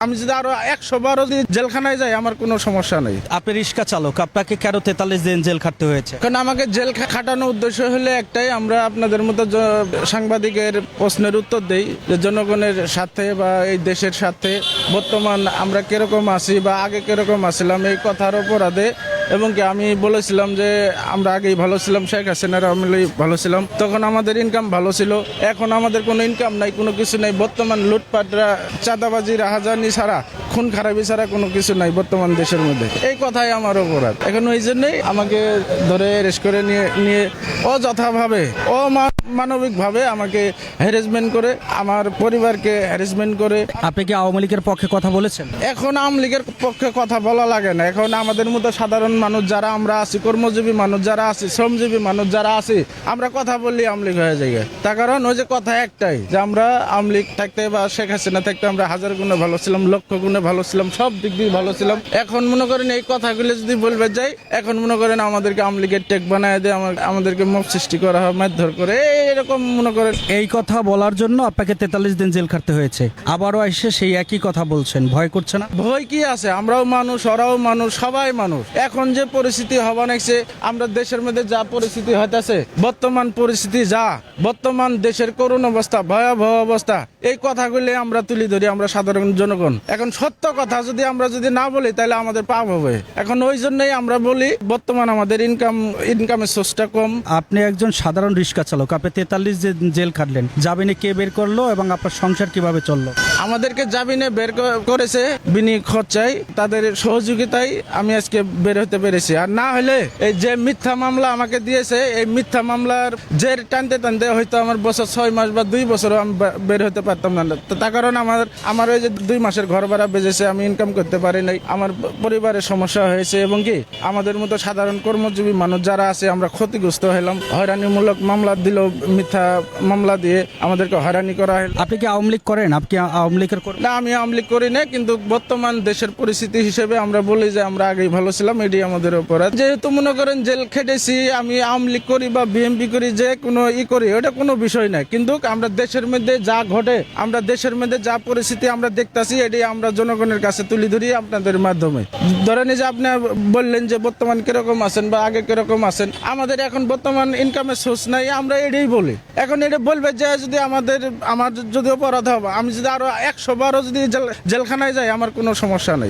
আমি যদি আরো 100 বারও যদি জেলখানায় যাই আমার কোনো সমস্যা নেই। আপনি রিক্সা চালক, আপনাকে কেন 43 দিন জেল খাটতে হয়েছে? কারণ আমাকে জেল খাটানোর উদ্দেশ্য হলে একটাই, আমরা আপনাদের মতো সাংবাদিকের প্রশ্নের উত্তর দেই যে জনগণের সাথে বা এই দেশের সাথে বর্তমান আমরা কিরকম আছি বা আগে কিরকম আছিলাম এই কথার অপরাধে। এবং কি আমি বলেছিলাম যে আমরা আগেই ভালো ছিলাম, শেখ হাসিনার আমলেই ভালো ছিলাম, তখন আমাদের ইনকাম ভালো ছিল। এখন আমাদের কোনো ইনকাম নাই, কোনো কিছু নাই। বর্তমান লুটপাটরা, চাঁদাবাজি, রাহাজানি ছাড়া, খুন খারাপি ছাড়া কোনো কিছু নাই বর্তমান দেশের মধ্যে। এই কথাই আমার অপরাধ। এখন ওই জন্যই আমাকে ধরে অ্যারেস্ট করে নিয়ে অযথাভাবে অমানবিকভাবে আমাকে হ্যারাসমেন্ট করে, আমার পরিবারকে হ্যারাসমেন্ট করে। আপনি কি আওয়ামী লীগের পক্ষে কথা বলেছেন? এখন আওয়ামী লীগের পক্ষে কথা বলা লাগে না। এখন আমাদের মতো সাধারণ মানুষ যারা আমরা আছি, কর্মজীবী মানুষ যারা আছি, শ্রমজীবী মানুষ যারা আছি, আমরা কথা বললেই আওয়ামী লীগ হয়ে যায়। তার কারণ ওই যে কথা একটাই যে আমরা আওয়ামী লীগ থাকতে বা শেখ হাসিনা থাকতে আমরা হাজার গুণে ভালো ছিলাম, লক্ষ গুণে ভালো ছিলাম, সব দিক দিয়ে ভালো ছিলাম। এখন মনে করেন এই কথাগুলো যদি বলবে যাই, এখন মনে করেন আমাদেরকে আওয়ামী লীগের টেক বানায় দিয়ে আমাদেরকে মুখ সৃষ্টি করা হয়, মারধর করে, এরকম মনে করেন। এই কথা বলার জন্য আপনাকে 43 দিন জেল খাটতে হয়েছে। আবারও এসে সেই একই কথা বলছেন, ভয় করছে না? ভয় কি আছে? আমরাও মানুষ, ওরাও মানুষ, সবাই মানুষ। এখন যে পরিস্থিতি হওয়া নাকছে, আমরা দেশের মধ্যে যা পরিস্থিতি হইতাছে, বর্তমান পরিস্থিতি যা, বর্তমান দেশের করুণ অবস্থা, ভয়াবহ অবস্থা, এই কথাগুলি আমরা তুলে ধরি, আমরা সাধারণ জনগণ। এখন সত্য কথা আমরা যদি না বলি তাহলে আমাদের পাপ হবে। এখন ওই জন্যই আমরা বলি বর্তমান আমাদের ইনকামের সোর্সটা কম। আপনি একজন সাধারণ রিক্সা চালক, আপনি 43 দিন জেল খাটলেন, জামিনে কে বের করলো এবং আপনার সংসার কিভাবে চললো? আমাদেরকে জামিনে বের করেছে বিনি খরচায়, তাদের সহযোগিতায় আমি আজকে বের হতে পেরেছি। আর না হলে এই যে মিথ্যা মামলা আমাকে দিয়েছে, এই মিথ্যা মামলার জের টানতে টানতে হয়তো আমার বছর 6 মাস বা 2 বছর আমি বের হতে পারতাম না। তার কারণ আমার ওই যে 2 মাসের ঘর ভাড়া বেজেছে, আমি ইনকাম করতে পারি নাই, আমার পরিবারের সমস্যা হয়েছে। এবং কি আমাদের মতো সাধারণ কর্মজীবী মানুষ যারা আছে আমরা ক্ষতিগ্রস্ত হলাম। হয়রানিমূলক মামলা দিল, মিথ্যা মামলা দিয়ে আমাদেরকে হয়রানি করা হলো। আপনি কি আওয়ামী লীগ করেন? আপনি আওয়ামী লীগের না, আমি আওয়ামী লীগ করি না, কিন্তু বর্তমান দেশের পরিস্থিতি হিসেবে আমরা বলি যে আমরা আগেই ভালো ছিলাম, এটি আমাদের অপরাধ। যেহেতু মনে করেন জেল খেটেছি, আমি আওয়ামী লীগ করি বা বিএনপি করি, যে কোনো করি, ওটা কোনো বিষয় না। কিন্তু আমরা দেশের মধ্যে যা ঘটে, আমরা দেশের মধ্যে যা পরিস্থিতি আমরা দেখতাছি, এটি আমরা জনগণের কাছে তুলে ধরি আপনাদের মাধ্যমে। ধরেন যে আপনি বললেন যে বর্তমান কিরকম আছেন বা আগে কিরকম আছেন, আমাদের এখন বর্তমান ইনকামের সোর্স নাই, আমরা এটাই বলি। এখন এটা বলবে যে যদি আমার যদি অপরাধ হবে, আমি যদি আরো 100 বারও যদি জেলখানায় যাই আমার কোনো সমস্যা নেই।